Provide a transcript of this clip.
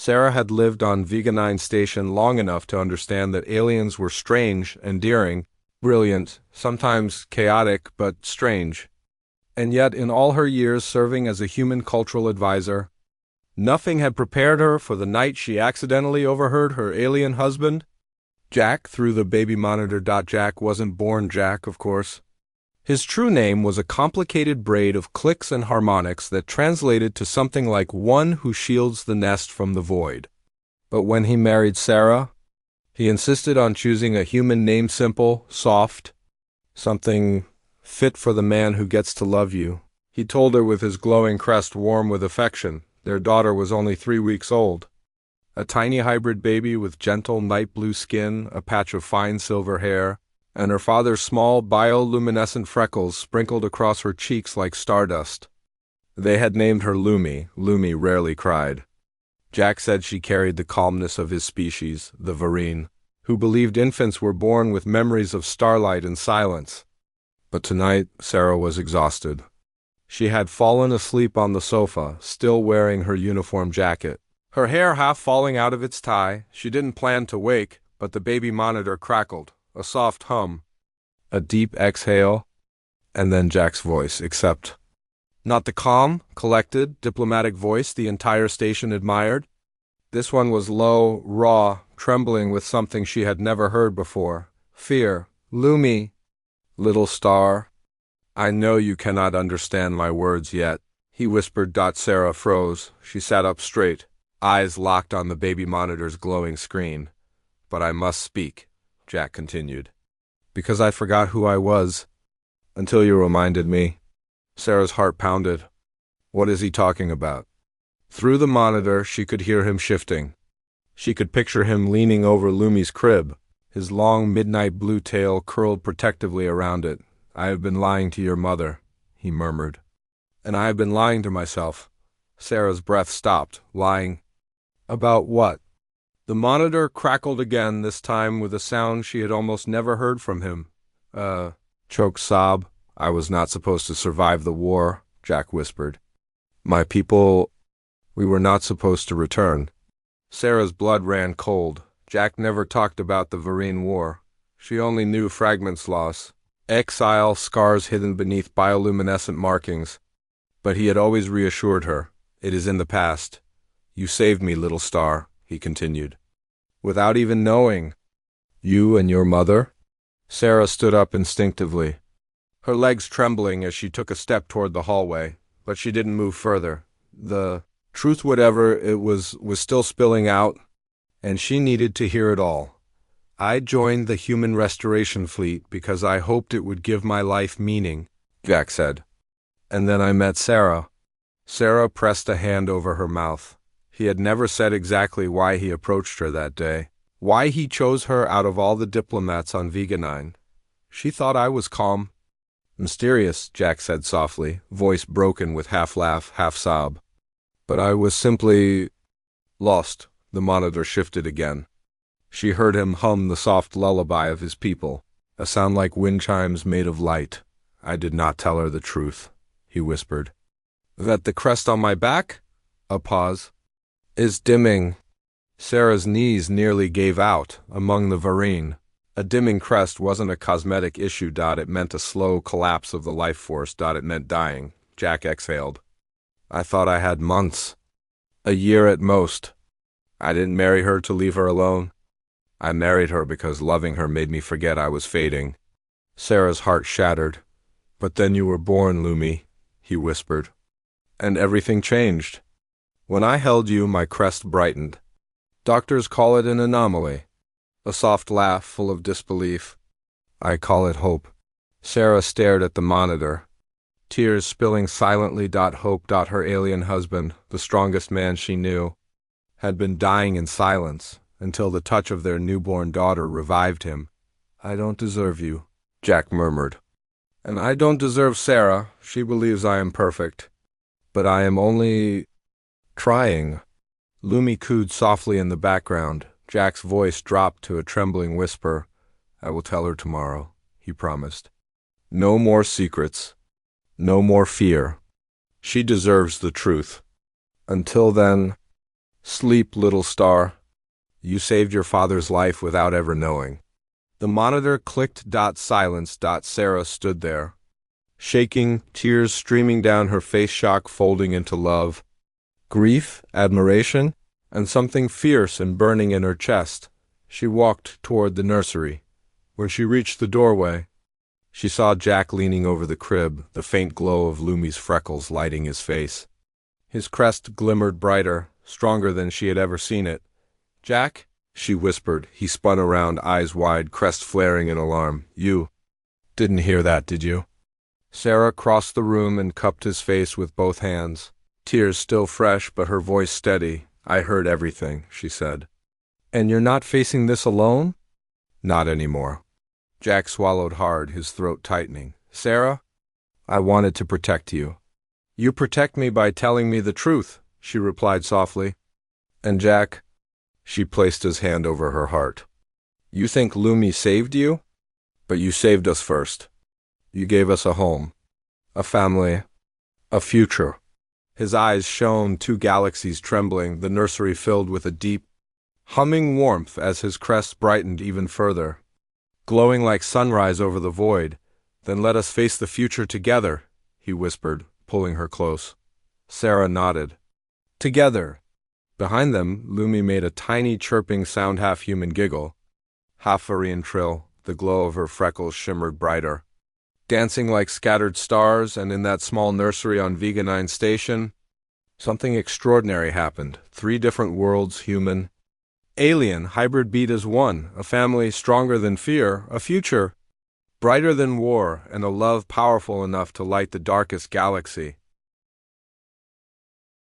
Sarah had lived on Veganine Station long enough to understand that aliens were strange, endearing, brilliant, sometimes chaotic, but strange. And yet, in all her years serving as a human cultural advisor, nothing had prepared her for the night she accidentally overheard her alien husband. Jack, through the baby monitor. Jack wasn't born Jack, of course. His true name was a complicated braid of clicks and harmonics that translated to something like one who shields the nest from the void. But when he married Sarah, he insisted on choosing a human name, simple, soft, something fit for the man who gets to love you. He told her with his glowing crest warm with affection. Their daughter was only 3 weeks old. A tiny hybrid baby with gentle night blue skin, a patch of fine silver hair, and her father's small bioluminescent freckles sprinkled across her cheeks like stardust. They had named her Lumi. Lumi rarely cried. Jack said she carried the calmness of his species, the Varine, who believed infants were born with memories of starlight and silence. But tonight, Sarah was exhausted. She had fallen asleep on the sofa, still wearing her uniform jacket. Her hair half falling out of its tie. She didn't plan to wake, but the baby monitor crackled. A soft hum, a deep exhale, and then Jack's voice, except not the calm, collected, diplomatic voice the entire station admired. This one was low, raw, trembling with something she had never heard before. Fear. Lumi, little star. I know you cannot understand my words yet, he whispered. Sarah froze. She sat up straight, eyes locked on the baby monitor's glowing screen. But I must speak, Jack continued, because I forgot who I was, until you reminded me. Sarah's heart pounded. What is he talking about? Through the monitor, she could hear him shifting. She could picture him leaning over Lumi's crib, his long midnight blue tail curled protectively around it. I have been lying to your mother, he murmured. And I have been lying to myself. Sarah's breath stopped. Lying. About what? The monitor crackled again, this time with a sound she had almost never heard from him. Choked sob. I was not supposed to survive the war, Jack whispered. My people, we were not supposed to return. Sarah's blood ran cold. Jack never talked about the Varine War. She only knew fragments loss, exile, scars hidden beneath bioluminescent markings. But he had always reassured her. It is in the past. You saved me, little star, he continued. Without even knowing. You and your mother? Sarah stood up instinctively, her legs trembling as she took a step toward the hallway, but she didn't move further. The truth, whatever it was still spilling out, and she needed to hear it all. I joined the human restoration fleet because I hoped it would give my life meaning, Jack said. And then I met Sarah. Sarah pressed a hand over her mouth. He had never said exactly why he approached her that day, why he chose her out of all the diplomats on Veganine. She thought I was calm. Mysterious, Jack said softly, voice broken with half laugh, half sob. But I was simply lost. The monitor shifted again. She heard him hum the soft lullaby of his people, a sound like wind chimes made of light. I did not tell her the truth, he whispered. That the crest on my back? A pause. Is dimming. Sarah's knees nearly gave out among the Varine. A dimming crest wasn't a cosmetic issue. It meant a slow collapse of the life force. It meant dying. Jack exhaled. I thought I had months. A year at most. I didn't marry her to leave her alone. I married her because loving her made me forget I was fading. Sarah's heart shattered. But then you were born, Lumi, he whispered. And everything changed. When I held you, my crest brightened. Doctors call it an anomaly. A soft laugh full of disbelief. I call it hope. Sarah stared at the monitor, tears spilling silently. Hope. Her alien husband, the strongest man she knew, had been dying in silence until the touch of their newborn daughter revived him. I don't deserve you, Jack murmured. And I don't deserve Sarah. She believes I am perfect. But I am only trying. Lumi cooed softly in the background. Jack's voice dropped to a trembling whisper. I will tell her tomorrow, he promised. No more secrets. No more fear. She deserves the truth. Until then, Sleep, little star. You saved your father's life without ever knowing. The monitor clicked. Silence. Sarah stood there, shaking, tears streaming down her face, shock folding into love, grief, admiration, and something fierce and burning in her chest. She walked toward the nursery. When she reached the doorway, she saw Jack leaning over the crib, the faint glow of Lumi's freckles lighting his face. His crest glimmered brighter, stronger than she had ever seen it. "Jack?" she whispered. He spun around, eyes wide, crest flaring in alarm. "You didn't hear that, did you?" Sarah crossed the room and cupped his face with both hands, tears still fresh but her voice steady. "I heard everything," she said. "And you're not facing this alone?" "Not anymore." Jack swallowed hard, his throat tightening. "Sarah, I wanted to protect you." "You protect me by telling me the truth," she replied softly. "And Jack," she placed his hand over her heart, "you think Lumi saved you? But you saved us first. You gave us a home, a family, a future." His eyes shone, two galaxies trembling, the nursery filled with a deep, humming warmth as his crest brightened even further, glowing like sunrise over the void. "Then let us face the future together," he whispered, pulling her close. Sarah nodded. "Together." Behind them, Lumi made a tiny chirping sound, half human giggle, half Aryan trill. The glow of her freckles shimmered brighter, dancing like scattered stars, and in that small nursery on Vega 9 Station, something extraordinary happened. 3 different worlds, human, alien, hybrid, beat as one, a family stronger than fear, a future brighter than war, and a love powerful enough to light the darkest galaxy.